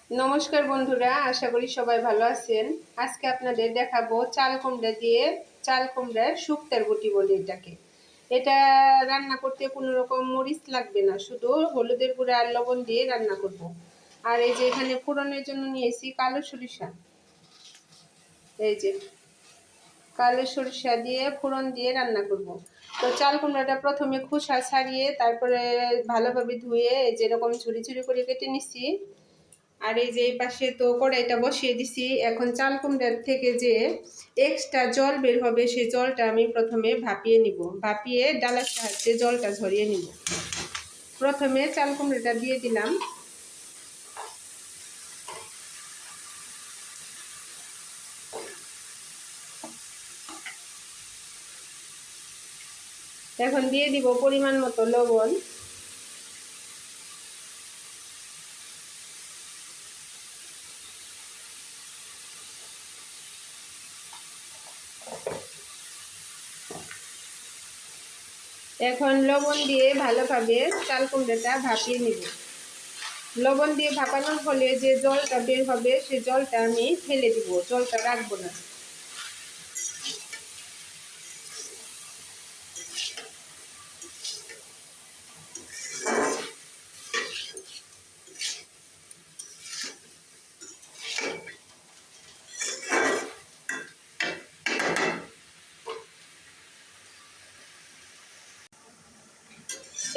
নমস্কার বন্ধুরা, আশা করি সবাই ভালো আছেন। আজকে আপনাদের দেখাবো চাল কুমড়ার শুক্তার বটি বলে এটাকে। এটা রান্না করতে কোনো রকম মরিচ লাগবে না, শুধু হলুদের গুঁড়া আর লবণ দিয়ে রান্না করব। আর এই যে এখানে ফোড়নের জন্য নিয়েছি কালো সরিষা। এই যে কালো সরিষা দিয়ে ফোড়ন দিয়ে রান্না করব। তো চাল কুমড়াটা প্রথমে খোসা ছাড়িয়ে তারপরে ভালোভাবে ধুয়ে যেরকম ঝুরি ঝুরি করে কেটে নিচ্ছি। আর এই যে এই পাশে তো কড়াইটা বসিয়ে দিছি। এখন চাল কুমড়ার থেকে যে এক্সট্রা জল বের হবে সেই জলটা আমি প্রথমে ভাপিয়ে নিব, ভাপিয়ে ডালার সাহায্যে জলটা ঝরিয়ে নিব। প্রথমে চাল কুমড়াটা দিয়ে দিলাম। এখন দিয়ে দিব পরিমাণ মতো লবণ। এখন লবণ দিয়ে ভালোভাবে চাল কুমড়াটা ভাপিয়ে নিব। লবণ দিয়ে ভাপানোর ফলে যে জলটা বের হবে সেই জলটা আমি ফেলে দিব, জলটা রাখবো না।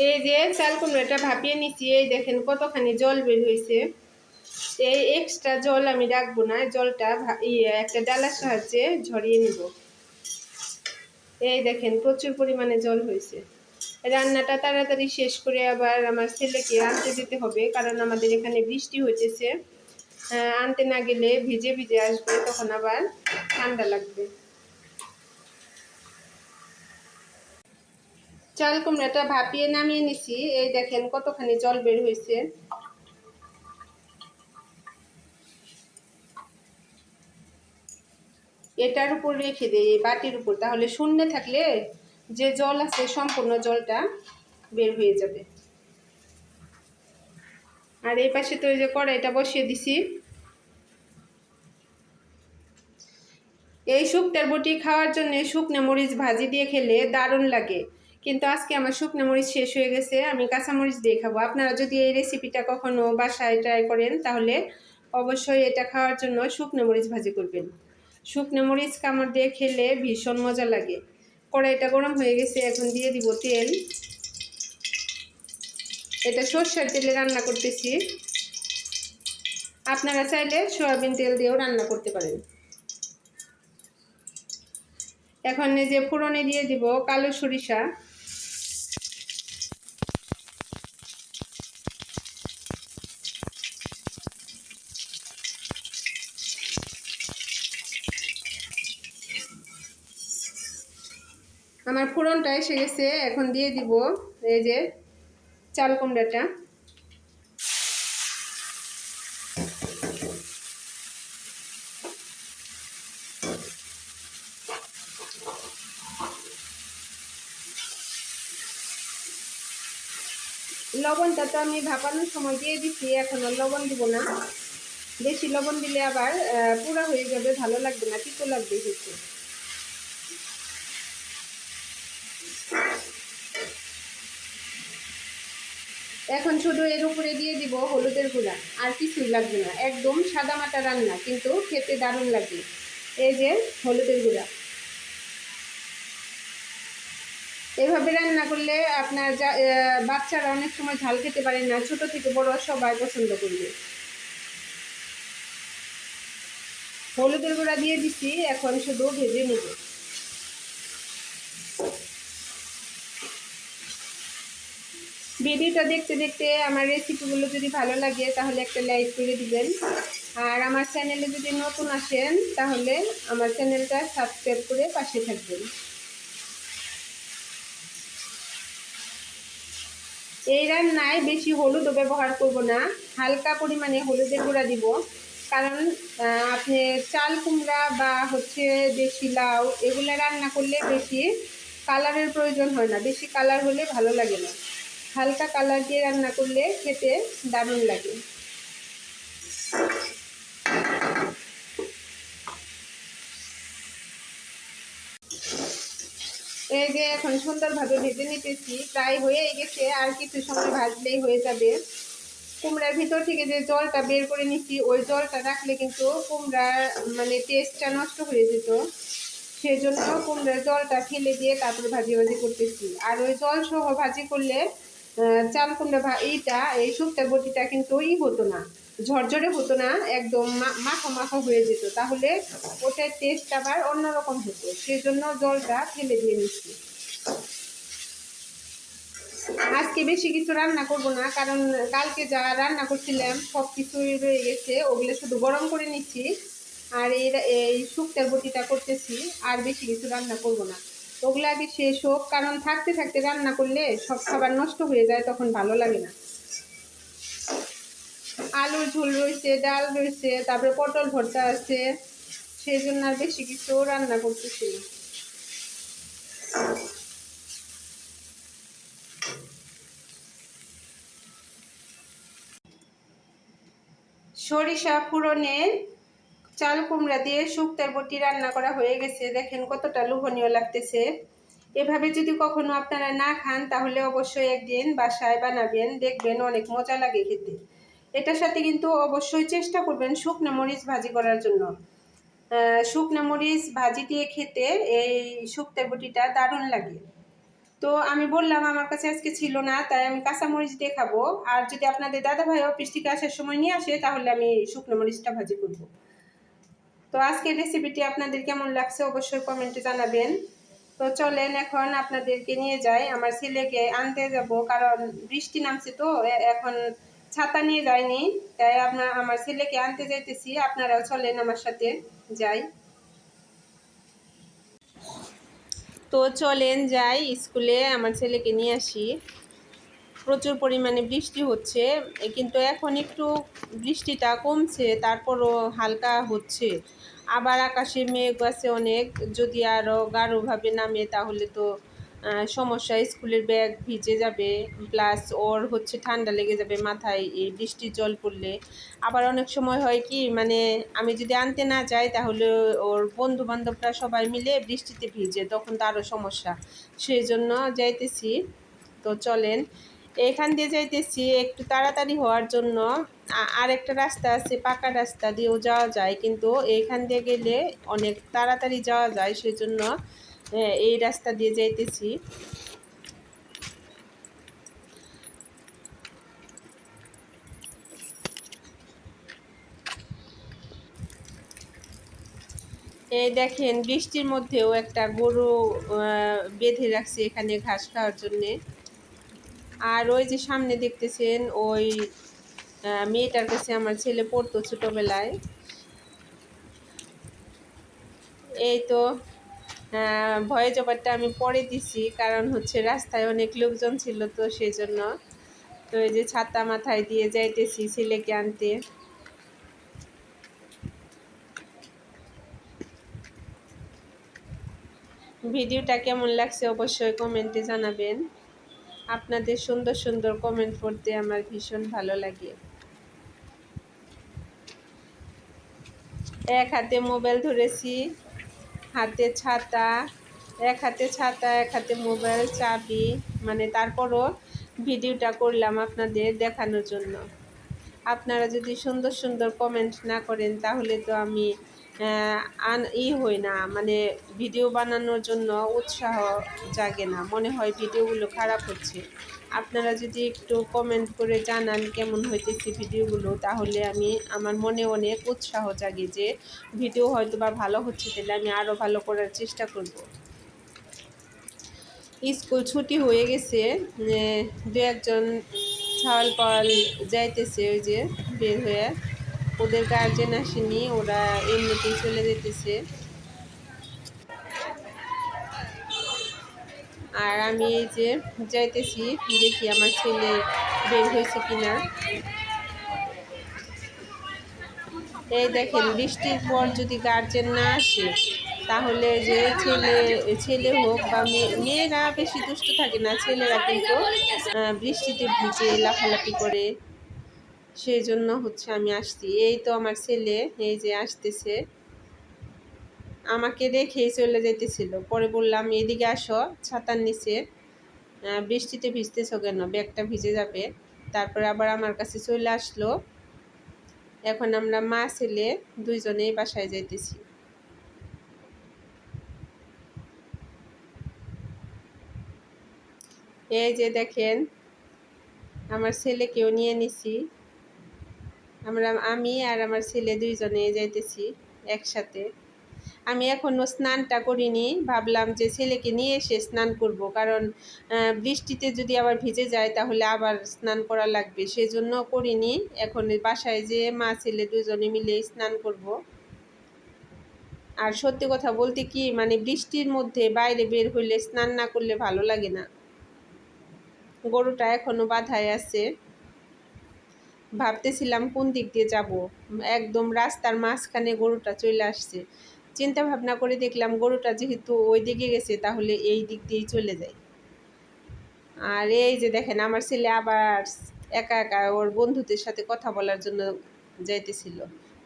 এই যে চাল কুমড়াটা ভাপিয়ে নিচ্ছি, এই দেখেন কতখানি জল বের হয়েছে। এই এক্সট্রা জল আমি রাখবো না, জলটা একটা ডালার সাহায্যে ঝরিয়ে নিব। এই দেখেন প্রচুর পরিমাণে জল হয়েছে। রান্নাটা তাড়াতাড়ি শেষ করে আবার আমার ছেলেকে আনতে যেতে হবে, কারণ আমাদের এখানে বৃষ্টি হইতেছে। আনতে না গেলে ভিজে ভিজে আসবে, তখন আবার ঠান্ডা লাগবে। চাল কুমড়াটা ভাপিয়ে নামিয়ে নিছি, এই দেখেন কতখানি জল বের হয়েছে। এটার উপর রেখে দেই, এই বাটির উপর, তাহলে শূন্য থাকলে যে জল আছে সম্পূর্ণ জলটা বের হয়ে যাবে। আর এই পাশে তো এই যে কড়াইটা বসিয়ে দিছি। এই শুক্তার বটি খাওয়ার জন্য শুকনো মরিচ ভাজি দিয়ে খেলে দারুণ লাগে, কিন্তু আজকে আমার শুকনো মরিচ শেষ হয়ে গেছে, আমি কাঁচা মরিচ দিয়ে খাবো। আপনারা যদি এই রেসিপিটা কখনো বাসায় ট্রাই করেন তাহলে অবশ্যই এটা খাওয়ার জন্য শুকনো মরিচ ভাজি করবেন। শুকনো মরিচ কামড় দিয়ে খেলে ভীষণ মজা লাগে। কড়াইটা গরম হয়ে গেছে, এখন দিয়ে দিব তেল। এটা সরষের তেলে রান্না করতেছি, আপনারা চাইলে সয়াবিন তেল দিয়েও রান্না করতে পারেন। এখন এই যে ফোড়নে দিয়ে দিব কালো সরিষা। আমার ফোড়নটা এসে গেছে, এখন দিয়ে দিব এই যে চাল কুমড়াটা। লবণটা তো আমি ভাপানোর সময় দিয়ে দিচ্ছি, এখন আর লবণ দিব না। বেশি লবণ দিলে আবার পুরা হয়ে যাবে, ভালো লাগবে না, তিতো লাগবে হচ্ছে। এখন শুধু এর উপরে দিয়ে দিব হলুদের গুঁড়া, আর কিছুই লাগবে না। একদম সাদামাটা রান্না, কিন্তু খেতে দারুণ লাগে। এই যে হলুদের গুঁড়া, এভাবে রান্না করলে আপনার বাচ্চারা অনেক সময় ঝাল খেতে পারে না, ছোট থেকে বড় সবাই পছন্দ করবে। হলুদের গুঁড়া দিয়ে দিচ্ছি, এখন শুধু ভেজে নেব। ভিডিওটা দেখতে দেখতে আমার রেসিপিগুলো যদি ভালো লাগে তাহলে একটা লাইক করে দিবেন। আর আমার চ্যানেলে যদি নতুন আসেন তাহলে আমার চ্যানেলটা সাবস্ক্রাইব করে পাশে থাকবেন। এই রান্নায় বেশি হলুদও ব্যবহার করব না, হালকা পরিমাণে হলুদের গুঁড়া দিব। কারণ আপনি চাল কুমড়া বা হচ্ছে দেশি লাউ এগুলো রান্না করলে বেশি কালারের প্রয়োজন হয় না, বেশি কালার হলে ভালো লাগে না। হালকা কালার দিয়ে রান্না করলে খেতে দারুণ লাগে। এই যে এখন সুন্দরভাবে ভেজে নিতেছি, প্রায় হয়ে গেছে, আর কিছু সময় ভাজলেই হয়ে যাবে। কুমড়ার ভিতর থেকে যে জলটা বের করে নিচ্ছি, ওই জলটা রাখলে কিন্তু কুমড়ার মানে টেস্টটা নষ্ট হয়ে যেত। সেই জন্য কুমড়ার জলটা ফেলে দিয়ে তারপরে ভাজি ভাজি করতেছি। আর ওই জল সহ ভাজি করলে চাল কুমড়া এই শুক্তার বটিটা কিন্তু হতো না, ঝরঝরে হতো না, একদম মাখো মাখো হয়ে যেত, তাহলে ওটার টেস্ট আবার অন্যরকম হতো। সেই জন্য জলটা ফেলে দিয়ে নিচ্ছি। আজকে বেশি কিছু রান্না করব না, কারণ কালকে যা রান্না করছিলাম সব কিছুই রয়ে গেছে, ওগুলো শুধু গরম করে নিচ্ছি। আর এই শুক্তার বটিটা করতেছি, আর বেশি কিছু রান্না করব না, ওগুলো আগে শেষ হোক, কারণ থাকতে থাকতে রান্না করলে সব খাবার নষ্ট হয়ে যায়, তখন ভালো লাগে না। আলুর ঝোল রয়েছে, ডাল রয়েছে, তারপরে পটল ভর্তা আছে, সেই জন্য আর বেশি কিছু রান্না করতেছি না। সরিষা ফোড়নে চাল কুমড়া দিয়ে শুক্তার বটি রান্না করা হয়ে গেছে, দেখেন কতটা লোভনীয় লাগতেছে। এভাবে যদি কখনো আপনারা না খান তাহলে অবশ্যই একদিন বাসায় বানাবেন, দেখবেন অনেক মজা লাগে খেতে। এটার সাথে কিন্তু অবশ্যই চেষ্টা করবেন শুকনো মরিচ ভাজি করার জন্য। শুকনো মরিচ ভাজি দিয়ে খেতে এই শুক্তার বটিটা দারুণ লাগে। তো আমি বললাম আমার কাছে আজকে ছিল না, তাই আমি কাঁচামরিচ দিয়ে খাবো। আর যদি আপনাদের দাদা ভাই অফিস থেকে আসার সময় নিয়ে আসে তাহলে আমি শুকনো মরিচটা ভাজি করবো। তো আজকের রেসিপিটি আপনাদের কেমন লাগছে অবশ্যই কমেন্টে জানাবেন। তো চলেন এখন আপনাদেরকে নিয়ে যাই, আমার ছেলেকে আনতে যাব, কারণ বৃষ্টি নামছে, তো এখন ছাতা নিয়ে যাইনি, তাই আমার ছেলেকে আনতে যাইতেছি। আপনারাও চলেন আমার সাথে যাই। তো চলেন যাই, স্কুলে আমার ছেলেকে নিয়ে আসি। প্রচুর পরিমাণে বৃষ্টি হচ্ছে, কিন্তু এখন একটু বৃষ্টিটা কমছে, তারপরও হালকা হচ্ছে। আবার আকাশে মেঘ আছে অনেক, যদি আরও গাঢ়ভাবে নামে তাহলে তো সমস্যা, স্কুলের ব্যাগ ভিজে যাবে, প্লাস ওর হচ্ছে ঠান্ডা লেগে যাবে মাথায় এই বৃষ্টির জল পড়লে। আবার অনেক সময় হয় কি, মানে আমি যদি আনতে না যাই তাহলে ওর বন্ধু বান্ধবরা সবাই মিলে বৃষ্টিতে ভিজে, তখন তো আরও সমস্যা, সেই জন্য যাইতেছি। তো চলেন, এখান দিয়ে যাইতেছি একটু তাড়াতাড়ি হওয়ার জন্য। আর একটা রাস্তা আছে, পাকা রাস্তা দিয়েও যাওয়া যায়, কিন্তু এইখান দিয়ে গেলে অনেক তাড়াতাড়ি যাওয়া যায়, সেজন্য এই রাস্তা দিয়ে যাইতেছি। এই দেখেন বৃষ্টির মধ্যেও একটা গরু বেঁধে রাখছে এখানে ঘাস খাওয়ার জন্যে। আর ওই যে সামনে দেখতেছেন ওই মেয়েটার কাছে আমার ছেলে পড়তো ছোটোবেলায়। এই তো ভয়েস ওভারটা আমি পরে দিছি, কারণ হচ্ছে রাস্তায় অনেক লোকজন ছিল, তো সেই জন্য। তো এই যে ছাতা মাথায় দিয়ে যাইতেছি ছেলেকে আনতে। ভিডিওটা কেমন লাগছে অবশ্যই কমেন্টে জানাবেন। আপনাদের সুন্দর সুন্দর কমেন্ট পড়তে আমার ভীষণ ভালো লাগে। এক হাতে মোবাইল ধরেছি, হাতে ছাতা, এক হাতে ছাতা, এক হাতে মোবাইল, চাবি, মানে তারপরও ভিডিওটা করলাম আপনাদের দেখানোর জন্য। আপনারা যদি সুন্দর সুন্দর কমেন্ট না করেন তাহলে তো আমি হই না, মানে ভিডিও বানানোর জন্য উৎসাহ জাগে না, মনে হয় ভিডিওগুলো খারাপ হচ্ছে। আপনারা যদি একটু কমেন্ট করে জানান কেমন হইতেছে ভিডিওগুলো, তাহলে আমার মনে অনেক উৎসাহ জাগে যে ভিডিও হয়তো বা ভালো হচ্ছে, তাহলে আমি আরও ভালো করার চেষ্টা করব। স্কুল ছুটি হয়ে গেছে, দু একজন ছাওয়াল পাওয়াল যাইতেছে, ওই যে বের হয়ে, ওদের গার্জেন আসেনি, ওরা এমনিতেই চলে যেতেছে। আর আমি এই যে যাইতেছি, দেখি আমার ছেলে বের হয়েছে কিনা। এই দেখেন বৃষ্টির পর যদি গার্জেন না আসে তাহলে যে ছেলে হোক বা মেয়েরা বেশি দুষ্ট থাকে না, ছেলেরা কিন্তু বৃষ্টিতে ভিজে লাফালাফি করে, সেই জন্য হচ্ছে আমি আসছি। এই তো আমার ছেলে এই যে আসতেছে, আমাকে রেখেই চলে যেতেছিল। পরে বললাম এদিকে আসো, ছাতার নিচে, বৃষ্টিতে ভিজতেছো কেন, ব্যাগটা ভিজে যাবে। তারপরে আবার আমার কাছে চলে আসলো। এখন আমরা মা ছেলে দুইজনেই বাসায় যাইতেছি। এই যে দেখেন, আমার ছেলেকেও নিয়ে নিছি। আমি আর আমার ছেলে দুইজনে যাইতেছি একসাথে। আমি এখনও স্নানটা করিনি, ভাবলাম যে ছেলেকে নিয়ে এসে স্নান করব, কারণ বৃষ্টিতে যদি আবার ভিজে যায় তাহলে আবার স্নান করা লাগবে, সেজন্য করিনি। এখন বাসায় যেয়ে মা ছেলে দুজনে মিলে স্নান করব। আর সত্যি কথা বলতে কি, মানে বৃষ্টির মধ্যে বাইরে বের হইলে স্নান না করলে ভালো লাগে না। গরুটা এখনও বাঁধায় আছে। ভাবতেছিলাম কোন দিক দিয়ে যাব, একদম রাস্তার মাঝখানে গরুটা চলে আসছে। চিন্তা ভাবনা করে দেখলাম গরুটা যেহেতু ওই দিকে গেছে তাহলে এই দিক দিয়েই চলে যায়। আর এই যে দেখেন, আমার ছেলে আবার একা একা ওর বন্ধুদের সাথে কথা বলার জন্য যাইতেছিল।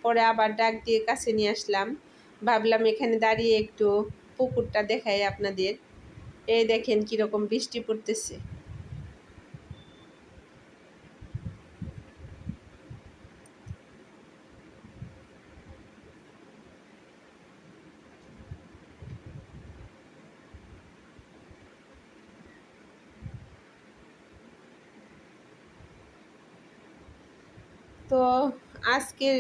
পরে আবার ডাক দিয়ে কাছে নিয়ে আসলাম। ভাবলাম এখানে দাঁড়িয়ে একটু পুকুরটা দেখাই আপনাদের। এই দেখেন কীরকম বৃষ্টি পড়তেছে। তো আজকের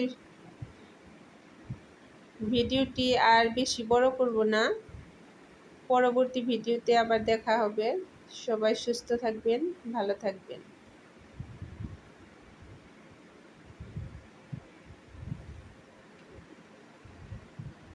ভিডিওটি আর বেশি বড় করব না, পরবর্তী ভিডিওতে আবার দেখা হবে। সবাই সুস্থ থাকবেন, ভালো থাকবেন।